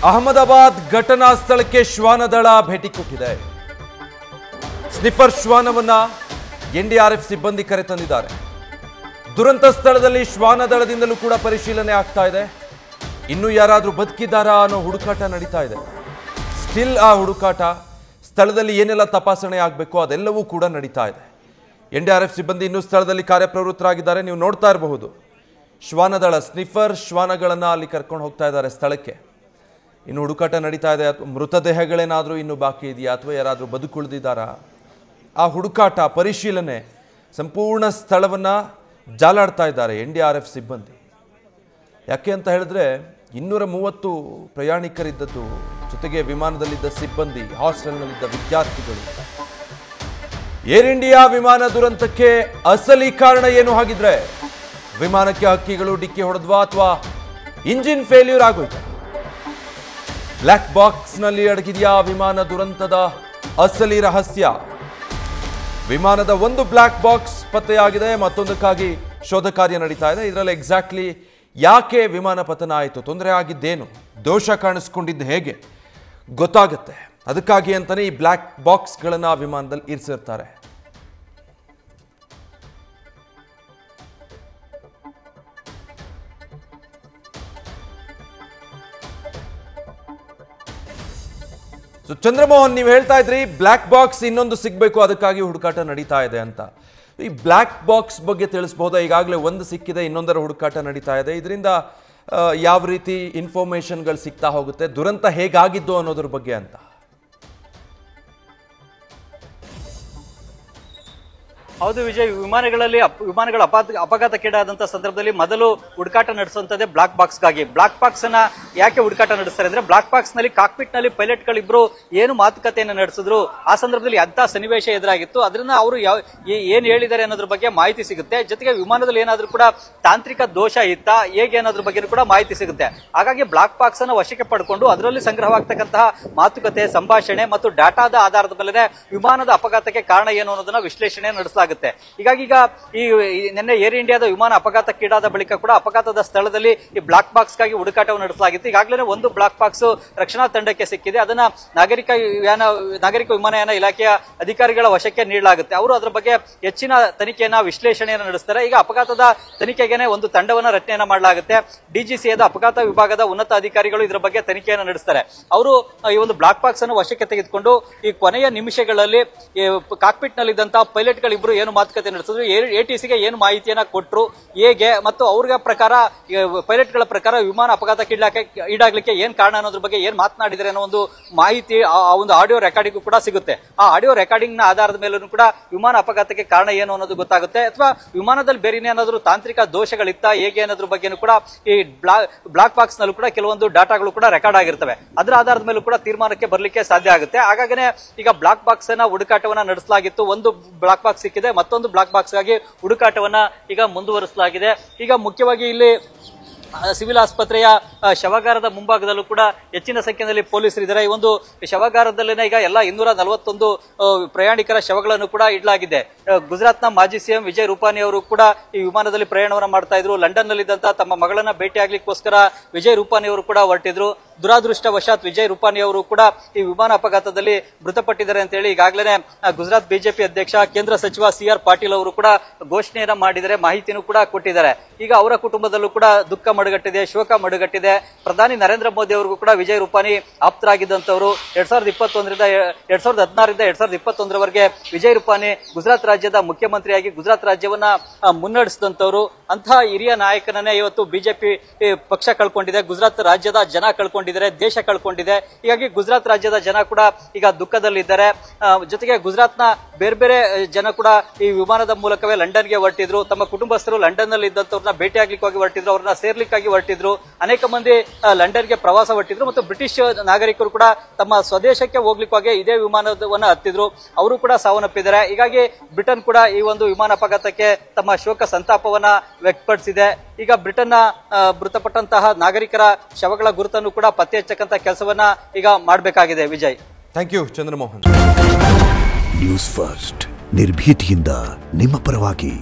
ಅಹಮದಾಬಾದ್ ಘಟನಾ ಸ್ಥಳಕ್ಕೆ ಶ್ವಾನದಳ ಭೇಟಿ ಕೊಟ್ಟಿದೆ. ಸ್ನಿಫರ್ ಶ್ವಾನವನ್ನ ಎನ್ಡಿಆರ್ಎಫ್ ಸಿಬ್ಬಂದಿ ಕರೆತಂದಿದ್ದಾರೆ. ದುರಂತ ಸ್ಥಳದಲ್ಲಿ ಶ್ವಾನದಳದಿಂದಲೂ ಕೂಡ ಪರಿಶೀಲನೆ ಆಗ್ತಾ ಇದೆ. ಇನ್ನು ಯಾರಾದರೂ ಬದುಕಿದ್ದಾರಾ ಅನ್ನೋ ಹುಡುಕಾಟ ನಡೀತಾ ಇದೆ. ಸ್ಟಿಲ್ ಆ ಹುಡುಕಾಟ, ಸ್ಥಳದಲ್ಲಿ ಏನೆಲ್ಲ ತಪಾಸಣೆ ಆಗಬೇಕು ಅದೆಲ್ಲವೂ ಕೂಡ ನಡೀತಾ ಇದೆ. ಎನ್ಡಿಆರ್ಎಫ್ ಸಿಬ್ಬಂದಿ ಇನ್ನೂ ಸ್ಥಳದಲ್ಲಿ ಕಾರ್ಯಪ್ರವೃತ್ತರಾಗಿದ್ದಾರೆ. ನೀವು ನೋಡ್ತಾ ಇರಬಹುದು, ಶ್ವಾನದಳ ಸ್ನಿಫರ್ ಶ್ವಾನಗಳನ್ನು ಅಲ್ಲಿ ಕರ್ಕೊಂಡು ಹೋಗ್ತಾ ಇದ್ದಾರೆ ಸ್ಥಳಕ್ಕೆ. ಇನ್ನು ಹುಡುಕಾಟ ನಡೀತಾ ಇದೆ. ಮೃತದೇಹಗಳೇನಾದರೂ ಇನ್ನೂ ಬಾಕಿ ಇದೆಯಾ ಅಥವಾ ಯಾರಾದರೂ ಬದುಕುಳಿದಿದ್ದಾರಾ, ಆ ಹುಡುಕಾಟ ಪರಿಶೀಲನೆ ಸಂಪೂರ್ಣ ಸ್ಥಳವನ್ನು ಜಾಲಾಡ್ತಾ ಇದ್ದಾರೆ ಎನ್ಡಿಆರ್ಎಫ್ ಸಿಬ್ಬಂದಿ. ಯಾಕೆ ಅಂತ ಹೇಳಿದ್ರೆ 230 ಪ್ರಯಾಣಿಕರಿದ್ದದ್ದು, ಜೊತೆಗೆ ವಿಮಾನದಲ್ಲಿದ್ದ ಸಿಬ್ಬಂದಿ, ಹಾಸ್ಟೆಲ್ನಲ್ಲಿದ್ದ ವಿದ್ಯಾರ್ಥಿಗಳು. ಏರ್ ಇಂಡಿಯಾ ವಿಮಾನ ದುರಂತಕ್ಕೆ ಅಸಲಿ ಕಾರಣ ಏನು? ಹಾಗಿದ್ರೆ ವಿಮಾನಕ್ಕೆ ಹಕ್ಕಿಗಳು ಡಿಕ್ಕಿ ಹೊಡೆದ್ವಾ ಅಥವಾ ಇಂಜಿನ್ ಫೇಲ್ಯೂರ್ ಆಗೋಯ್ತಾ? ಬ್ಲ್ಯಾಕ್ ಬಾಕ್ಸ್ನಲ್ಲಿ ಅಡಗಿದೆಯಾ ವಿಮಾನ ದುರಂತದ ಅಸಲಿ ರಹಸ್ಯ? ವಿಮಾನದ ಒಂದು ಬ್ಲ್ಯಾಕ್ ಬಾಕ್ಸ್ ಪತ್ತೆಯಾಗಿದೆ, ಮತ್ತೊಂದಕ್ಕಾಗಿ ಶೋಧ ಕಾರ್ಯ ನಡೀತಾ ಇದೆ. ಇದರಲ್ಲಿ ಎಕ್ಸಾಕ್ಟ್ಲಿ ಯಾಕೆ ವಿಮಾನ ಪತನ ಆಯಿತು, ತೊಂದರೆ ಆಗಿದ್ದೇನು, ದೋಷ ಕಾಣಿಸ್ಕೊಂಡಿದ್ದು ಹೇಗೆ ಗೊತ್ತಾಗುತ್ತೆ. ಅದಕ್ಕಾಗಿ ಅಂತಾನೆ ಈ ಬ್ಲ್ಯಾಕ್ ಬಾಕ್ಸ್ಗಳನ್ನು ವಿಮಾನದಲ್ಲಿ ಇರಿಸಿರ್ತಾರೆ. ಚಂದ್ರಮೋಹನ್, ನೀವು ಹೇಳ್ತಾ ಇದ್ರಿ ಬ್ಲ್ಯಾಕ್ ಬಾಕ್ಸ್ ಇನ್ನೊಂದು ಸಿಗಬೇಕು, ಅದಕ್ಕಾಗಿ ಹುಡುಕಾಟ ನಡೀತಾ ಇದೆ ಅಂತ. ಈ ಬ್ಲ್ಯಾಕ್ ಬಾಕ್ಸ್ ಬಗ್ಗೆ ತಿಳಿಸಬಹುದಾ? ಈಗಾಗಲೇ ಒಂದು ಸಿಕ್ಕಿದೆ, ಇನ್ನೊಂದರ ಹುಡುಕಾಟ ನಡೀತಾ ಇದೆ. ಇದರಿಂದ ಯಾವ ರೀತಿ ಇನ್ಫಾರ್ಮೇಶನ್ಗಳು ಸಿಗ್ತಾ ಹೋಗುತ್ತೆ, ದುರಂತ ಹೇಗಾಗಿದ್ದು ಅನ್ನೋದ್ರ ಬಗ್ಗೆ ಅಂತ. ಹೌದು ವಿಜಯ್, ವಿಮಾನಗಳ ಅಪಘಾತಕ್ಕೀಡಾದಂತಹ ಸಂದರ್ಭದಲ್ಲಿ ಮೊದಲು ಹುಡುಕಾಟ ನಡೆಸುವಂತದ್ದೇ ಬ್ಲಾಕ್ ಬಾಕ್ಸ್ಗಾಗಿ. ಬ್ಲಾಕ್ ಬಾಕ್ಸ್ ಅನ್ನ ಯಾಕೆ ಹುಡುಕಾಟ ನಡೆಸ್ತಾರೆ ಅಂದ್ರೆ, ಬ್ಲಾಕ್ ಬಾಕ್ಸ್ ನಲ್ಲಿ ಕಾಕ್ಪಿಟ್ ನಲ್ಲಿ ಪೈಲಟ್ ಗಳಿಬ್ರು ಏನು ಮಾತುಕತೆಯನ್ನು ನಡೆಸಿದ್ರು, ಆ ಸಂದರ್ಭದಲ್ಲಿ ಅಂತ ಸನ್ನಿವೇಶ ಎದುರಾಗಿತ್ತು, ಅದನ್ನ ಅವರು ಏನ್ ಹೇಳಿದ್ದಾರೆ ಅನ್ನೋದ್ರ ಬಗ್ಗೆ ಮಾಹಿತಿ ಸಿಗುತ್ತೆ. ಜೊತೆಗೆ ವಿಮಾನದಲ್ಲಿ ಏನಾದ್ರೂ ಕೂಡ ತಾಂತ್ರಿಕ ದೋಷ ಇತ್ತಾ, ಹೇಗೆ ಅನ್ನೋದ್ರ ಬಗ್ಗೆ ಕೂಡ ಮಾಹಿತಿ ಸಿಗುತ್ತೆ. ಹಾಗಾಗಿ ಬ್ಲಾಕ್ ಬಾಕ್ಸ್ ಅನ್ನು ವಶಕ್ಕೆ ಪಡ್ಕೊಂಡು ಅದರಲ್ಲಿ ಸಂಗ್ರಹವಾಗ್ತಕ್ಕಂತಹ ಮಾತುಕತೆ, ಸಂಭಾಷಣೆ ಮತ್ತು ಡಾಟಾದ ಆಧಾರದ ಮೇಲೆ ವಿಮಾನದ ಅಪಘಾತಕ್ಕೆ ಕಾರಣ ಏನು ಅನ್ನೋದನ್ನ ವಿಶ್ಲೇಷಣೆ ನಡೆಸಲಾಗುತ್ತೆ. ಹೀಗಾಗಿ ಈಗ ಈ ನಿನ್ನೆ ಏರ್ ಇಂಡಿಯಾದ ವಿಮಾನ ಅಪಘಾತಕ್ಕೀಡಾದ ಬಳಿಕ ಕೂಡ ಅಪಘಾತದ ಸ್ಥಳದಲ್ಲಿ ಈ ಬ್ಲಾಕ್ ಬಾಕ್ಸ್ ಗಾಗಿ ಹುಡುಕಾಟವನ್ನು ನಡೆಸಲಾಗಿತ್ತು. ಈಗಾಗಲೇ ಒಂದು ಬ್ಲಾಕ್ ಬಾಕ್ಸ್ ರಕ್ಷಣಾ ತಂಡಕ್ಕೆ ಸಿಕ್ಕಿದೆ. ಅದನ್ನ ನಾಗರಿಕ ವಿಮಾನಯಾನ ಇಲಾಖೆಯ ಅಧಿಕಾರಿಗಳ ವಶಕ್ಕೆ ನೀಡಲಾಗುತ್ತೆ. ಅವರು ಅದರ ಬಗ್ಗೆ ಹೆಚ್ಚಿನ ತನಿಖೆಯನ್ನ, ವಿಶ್ಲೇಷಣೆಯನ್ನು ನಡೆಸ್ತಾರೆ. ಈಗ ಅಪಘಾತದ ತನಿಖೆಗೆ ಒಂದು ತಂಡವನ್ನ ರಚನೆಯನ್ನ ಮಾಡಲಾಗುತ್ತೆ. ಡಿಜಿಸಿಎದ ಅಪಘಾತ ವಿಭಾಗದ ಉನ್ನತ ಅಧಿಕಾರಿಗಳು ಇದರ ಬಗ್ಗೆ ತನಿಖೆಯನ್ನು ನಡೆಸ್ತಾರೆ. ಅವರು ಈ ಒಂದು ಬ್ಲಾಕ್ ಬಾಕ್ಸ್ ಅನ್ನು ವಶಕ್ಕೆ ತೆಗೆದುಕೊಂಡು ಈ ಕೊನೆಯ ನಿಮಿಷಗಳಲ್ಲಿ ಕಾಕ್ಪಿಟ್ ನಲ್ಲಿದ್ದಂತಹ ಪೈಲಟ್ ಗಳಿಬ್ರು ಏನು ಮಾತುಕತೆ ನಡೆಸಿದ್ರು, ಎಟಿಸಿಗೆ ಏನು ಮಾಹಿತಿಯನ್ನ ಕೊಟ್ಟರು, ಹೇಗೆ ಮತ್ತು ಅವ್ರ ಪ್ರಕಾರ, ಪೈಲಟ್ ಗಳ ಪ್ರಕಾರ ವಿಮಾನ ಅಪಘಾತಕ್ಕೆ ಈಡಾಗ್ಲಿಕ್ಕೆ ಏನ್ ಕಾರಣ ಅನ್ನೋದ್ರ ಬಗ್ಗೆ ಏನ್ ಮಾತನಾಡಿದರೆ ಅನ್ನೋ ಒಂದು ಮಾಹಿತಿ ಆ ಒಂದು ಆಡಿಯೋ ರೆಕಾರ್ಡಿಂಗ್ ಕೂಡ ಸಿಗುತ್ತೆ. ಆ ಆಡಿಯೋ ರೆಕಾರ್ಡಿಂಗ್ ನ ಆಧಾರದ ಮೇಲೂ ಕೂಡ ವಿಮಾನ ಅಪಘಾತಕ್ಕೆ ಕಾರಣ ಏನು ಅನ್ನೋದು ಗೊತ್ತಾಗುತ್ತೆ. ಅಥವಾ ವಿಮಾನದಲ್ಲಿ ಬೇರೆ ಏನಾದರೂ ತಾಂತ್ರಿಕ ದೋಷಗಳಿತ್ತ, ಹೇಗೆ ಅನ್ನೋದ್ರ ಬಗ್ಗೆ ಕೂಡ ಈ ಬ್ಲಾಕ್ ಬಾಕ್ಸ್ ನಲ್ಲೂ ಕೂಡ ಕೆಲವೊಂದು ಡಾಟಾಗಳು ಕೂಡ ರೆಕಾರ್ಡ್ ಆಗಿರ್ತವೆ. ಅದರ ಆಧಾರದ ಮೇಲೂ ಕೂಡ ತೀರ್ಮಾನಕ್ಕೆ ಬರಲಿಕ್ಕೆ ಸಾಧ್ಯ ಆಗುತ್ತೆ. ಹಾಗಾಗನೇ ಈಗ ಬ್ಲಾಕ್ ಬಾಕ್ಸ್ ಅನ್ನ ಹುಡುಕಾಟವನ್ನ ನಡೆಸಲಾಗಿತ್ತು. ಒಂದು ಬ್ಲಾಕ್ ಬಾಕ್ಸ್ ಸಿಕ್ಕಿದೆ, ಮತ್ತೊಂದು ಬ್ಲಾಕ್ ಬಾಕ್ಸ್ ಗಾಗಿ ಹುಡುಕಾಟವನ್ನ ಈಗ ಮುಂದುವರಿಸಲಾಗಿದೆ. ಈಗ ಮುಖ್ಯವಾಗಿ ಇಲ್ಲಿ ಸಿವಿಲ್ ಆಸ್ಪತ್ರೆಯ ಶವಾಗಾರದ ಮುಂಭಾಗದಲ್ಲೂ ಕೂಡ ಹೆಚ್ಚಿನ ಸಂಖ್ಯೆಯಲ್ಲಿ ಪೊಲೀಸರಿದ್ದಾರೆ. ಈ ಒಂದು ಶವಾಗಾರದಲ್ಲಿನ ಈಗ ಎಲ್ಲ 241 ಪ್ರಯಾಣಿಕರ ಶವಗಳನ್ನು ಕೂಡ ಇಡಲಾಗಿದೆ. ಗುಜರಾತ್ನ ಮಾಜಿ ಸಿಎಂ ವಿಜಯ್ ರೂಪಾನಿ ಅವರು ಕೂಡ ಈ ವಿಮಾನದಲ್ಲಿ ಪ್ರಯಾಣವನ್ನ ಮಾಡ್ತಾ ಇದ್ರು. ಲಂಡನ್ ನಲ್ಲಿದ್ದಂತಹ ತಮ್ಮ ಮಗಳನ್ನ ಭೇಟಿಯಾಗ್ಲಿಕ್ಕೋಸ್ಕರ ವಿಜಯ್ ರೂಪಾನಿ ಅವರು ಕೂಡ ಹೊರಟಿದ್ರು. ದುರಾದೃಷ್ಟವಶಾತ್ ವಿಜಯ್ ರೂಪಾನಿ ಅವರು ಕೂಡ ಈ ವಿಮಾನ ಅಪಘಾತದಲ್ಲಿ ಮೃತಪಟ್ಟಿದ್ದಾರೆ ಅಂತ ಹೇಳಿ ಈಗಾಗಲೇ ಗುಜರಾತ್ ಬಿಜೆಪಿ ಅಧ್ಯಕ್ಷ ಕೇಂದ್ರ ಸಚಿವ CR ಪಾಟೀಲ್ ಅವರು ಕೂಡ ಘೋಷಣೆಯನ್ನ ಮಾಡಿದರೆ, ಮಾಹಿತಿನೂ ಕೂಡ ಕೊಟ್ಟಿದ್ದಾರೆ. ಈಗ ಅವರ ಕುಟುಂಬದಲ್ಲೂ ಕೂಡ ದುಃಖ ಮಡುಗಟ್ಟಿದೆ, ಶೋಕ ಮಡುಗಟ್ಟಿದೆ. ಪ್ರಧಾನಿ ನರೇಂದ್ರ ಮೋದಿ ಅವರಿಗೂ ಕೂಡ ವಿಜಯ್ ರೂಪಾನಿ ಆಪ್ತರಾಗಿದ್ದಂತವರು. 2016ರಿಂದ 2021ರವರೆಗೆ ವಿಜಯ್ ರೂಪಾನಿ ಗುಜರಾತ್ ರಾಜ್ಯದ ಮುಖ್ಯಮಂತ್ರಿಯಾಗಿ ಗುಜರಾತ್ ರಾಜ್ಯವನ್ನ ಮುನ್ನಡೆಸಿದಂತವರು. ಅಂತಹ ಹಿರಿಯ ನಾಯಕನನ್ನೇ ಇವತ್ತು ಬಿಜೆಪಿ ಪಕ್ಷ ಕಳ್ಕೊಂಡಿದೆ, ಗುಜರಾತ್ ರಾಜ್ಯದ ಜನ ಕಳ್ಕೊಂಡಿದ್ದಾರೆ, ದೇಶ ಕಳ್ಕೊಂಡಿದೆ. ಹೀಗಾಗಿ ಗುಜರಾತ್ ರಾಜ್ಯದ ಜನ ಕೂಡ ಈಗ ದುಃಖದಲ್ಲಿದ್ದಾರೆ. ಜೊತೆಗೆ ಗುಜರಾತ್ನ ಬೇರೆ ಬೇರೆ ಜನ ಕೂಡ ಈ ವಿಮಾನದ ಮೂಲಕವೇ ಲಂಡನ್ಗೆ ಹೊರಟಿದ್ರು. ತಮ್ಮ ಕುಟುಂಬಸ್ಥರು ಲಂಡನ್ ನಲ್ಲಿ ಇದ್ದಂತವ್ರನ್ನ ಭೇಟಿಯಾಗ್ಲಿಕ್ಕಾಗಿ ಹೊರಟಿದ್ರು, ಅವ್ರನ್ನ ಸೇರ್ಲಿಕ್ಕಾಗಿ ಹೊರಟಿದ್ರು. ಅನೇಕ ಮಂದಿ ಲಂಡನ್ಗೆ ಪ್ರವಾಸ ಹೊರಟಿದ್ರು ಮತ್ತು ಬ್ರಿಟಿಷ್ ನಾಗರಿಕರು ಕೂಡ ತಮ್ಮ ಸ್ವದೇಶಕ್ಕೆ ಹೋಗ್ಲಿಕ್ಕಾಗಿ ಇದೇ ವಿಮಾನವನ್ನ ಹತ್ತಿದ್ರು. ಅವರು ಕೂಡ ಸಾವನ್ನಪ್ಪಿದ್ದಾರೆ. ಹೀಗಾಗಿ ಬ್ರಿಟನ್ ಕೂಡ ಈ ಒಂದು ವಿಮಾನ ಅಪಘಾತಕ್ಕೆ ತಮ್ಮ ಶೋಕ ಸಂತಾಪವನ್ನ ವ್ಯಕ್ತಪಡಿಸಿದೆ. ಈಗ ಬ್ರಿಟನ್ನ ಮೃತಪಟ್ಟಂತಹ ನಾಗರಿಕರ ಶವಗಳ ಗುರುತನ್ನು ಕೂಡ ಪತ್ತೆ ಹಚ್ಚಕ್ಕಂತ ಕೆಲಸವನ್ನ ಈಗ ಮಾಡಬೇಕಾಗಿದೆ. Vijay, thank you Chandramohan. News first, ನಿರ್ಭೀತಿಯಿಂದ ನಿಮ್ಮ ಪರವಾಗಿ.